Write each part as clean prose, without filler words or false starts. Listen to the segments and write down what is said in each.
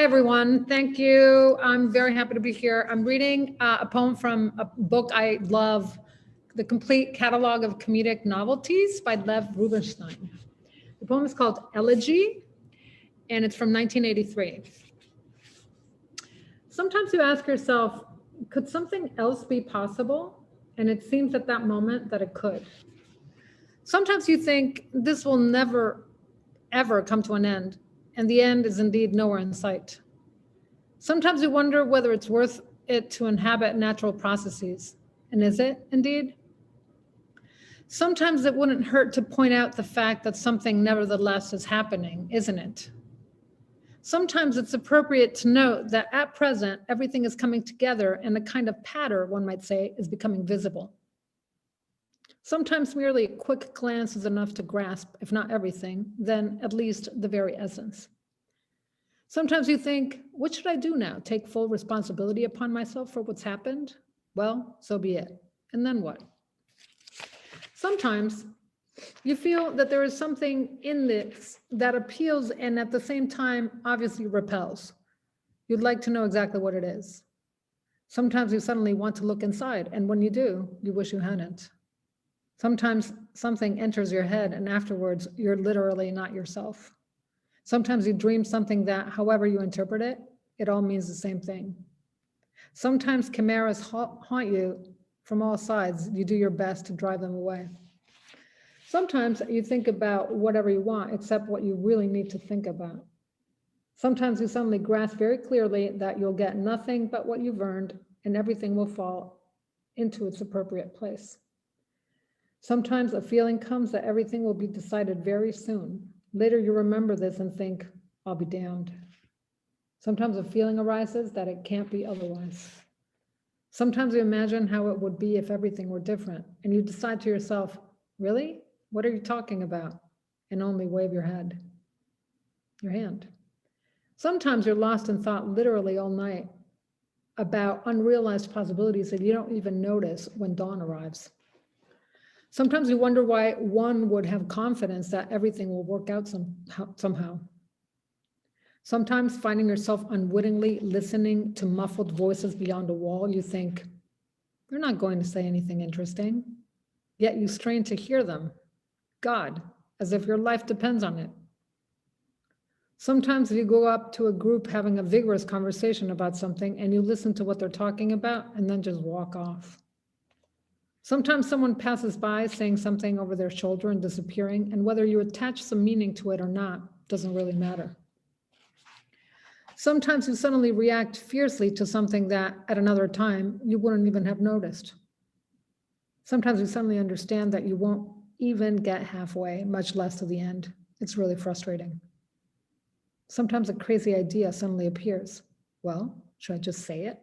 Everyone, thank you. I'm very happy to be here. I'm reading a poem from a book I love, The Complete Catalogue of Comedic Novelties by Lev Rubinstein. The poem is called Elegy, and it's from 1983. Sometimes you ask yourself, could something else be possible? And it seems at that moment that it could. Sometimes you think this will never, ever come to an end, and the end is indeed nowhere in sight. Sometimes you wonder whether it's worth it to inhabit natural processes, and is it indeed? Sometimes it wouldn't hurt to point out the fact that something nevertheless is happening, isn't it? Sometimes it's appropriate to note that at present, everything is coming together and a kind of pattern, one might say, is becoming visible. Sometimes merely a quick glance is enough to grasp, if not everything, then at least the very essence. Sometimes you think, what should I do now? Take full responsibility upon myself for what's happened? Well, so be it. And then what? Sometimes you feel that there is something in this that appeals and at the same time obviously repels. You'd like to know exactly what it is. Sometimes you suddenly want to look inside, and when you do, you wish you hadn't. Sometimes something enters your head and afterwards you're literally not yourself. Sometimes you dream something that, however you interpret it, it all means the same thing. Sometimes chimeras haunt you from all sides. You do your best to drive them away. Sometimes you think about whatever you want, except what you really need to think about. Sometimes you suddenly grasp very clearly that you'll get nothing but what you've earned, and everything will fall into its appropriate place. Sometimes a feeling comes that everything will be decided very soon. Later you remember this and think, I'll be damned. Sometimes a feeling arises that it can't be otherwise. Sometimes you imagine how it would be if everything were different, and you decide to yourself, really? What are you talking about? And only wave your hand. Sometimes you're lost in thought literally all night about unrealized possibilities that you don't even notice when dawn arrives. Sometimes you wonder why one would have confidence that everything will work out somehow. Sometimes finding yourself unwittingly listening to muffled voices beyond a wall, you think, they're not going to say anything interesting. Yet you strain to hear them. God, as if your life depends on it. Sometimes you go up to a group having a vigorous conversation about something and you listen to what they're talking about and then just walk off. Sometimes someone passes by saying something over their shoulder and disappearing, and whether you attach some meaning to it or not doesn't really matter. Sometimes you suddenly react fiercely to something that at another time you wouldn't even have noticed. Sometimes you suddenly understand that you won't even get halfway, much less to the end. It's really frustrating. Sometimes a crazy idea suddenly appears. Well, should I just say it?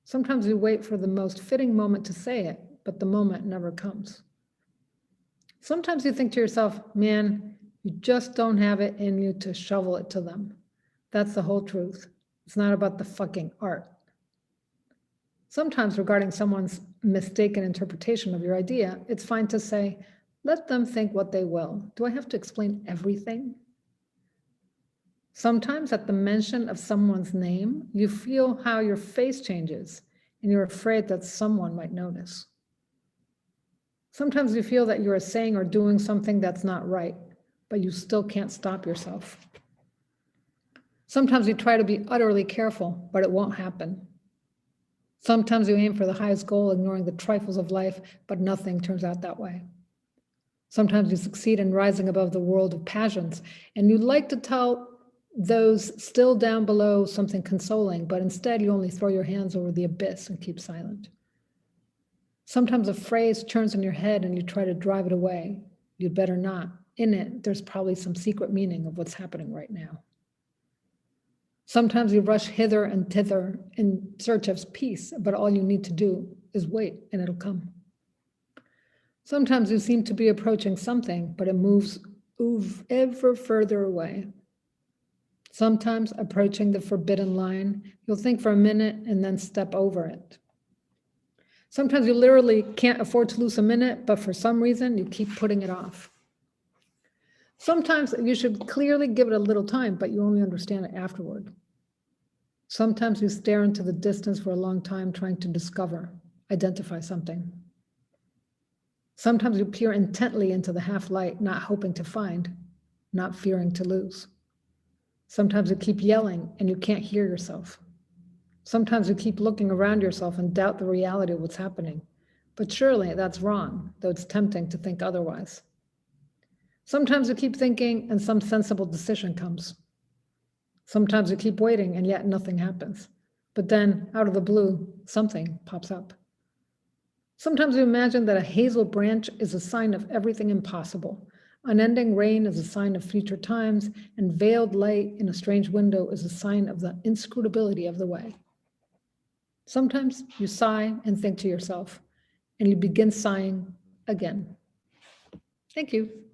Sometimes you wait for the most fitting moment to say it, but the moment never comes. Sometimes you think to yourself, man, you just don't have it in you to shovel it to them. That's the whole truth. It's not about the fucking art. Sometimes regarding someone's mistaken interpretation of your idea, it's fine to say, let them think what they will. Do I have to explain everything? Sometimes at the mention of someone's name, you feel how your face changes and you're afraid that someone might notice. Sometimes you feel that you're saying or doing something that's not right, but you still can't stop yourself. Sometimes you try to be utterly careful, but it won't happen. Sometimes you aim for the highest goal, ignoring the trifles of life, but nothing turns out that way. Sometimes you succeed in rising above the world of passions, and you like to tell those still down below something consoling, but instead you only throw your hands over the abyss and keep silent. Sometimes a phrase churns in your head and you try to drive it away. You'd better not. In it, there's probably some secret meaning of what's happening right now. Sometimes you rush hither and thither in search of peace, but all you need to do is wait and it'll come. Sometimes you seem to be approaching something, but it moves ever further away. Sometimes approaching the forbidden line, you'll think for a minute and then step over it. Sometimes you literally can't afford to lose a minute, but for some reason you keep putting it off. Sometimes you should clearly give it a little time, but you only understand it afterward. Sometimes you stare into the distance for a long time trying to discover, identify something. Sometimes you peer intently into the half light, not hoping to find, not fearing to lose. Sometimes you keep yelling and you can't hear yourself. Sometimes you keep looking around yourself and doubt the reality of what's happening. But surely that's wrong, though it's tempting to think otherwise. Sometimes you keep thinking and some sensible decision comes. Sometimes you keep waiting and yet nothing happens. But then, out of the blue, something pops up. Sometimes you imagine that a hazel branch is a sign of everything impossible. Unending rain is a sign of future times, and veiled light in a strange window is a sign of the inscrutability of the way. Sometimes you sigh and think to yourself, and you begin sighing again. Thank you.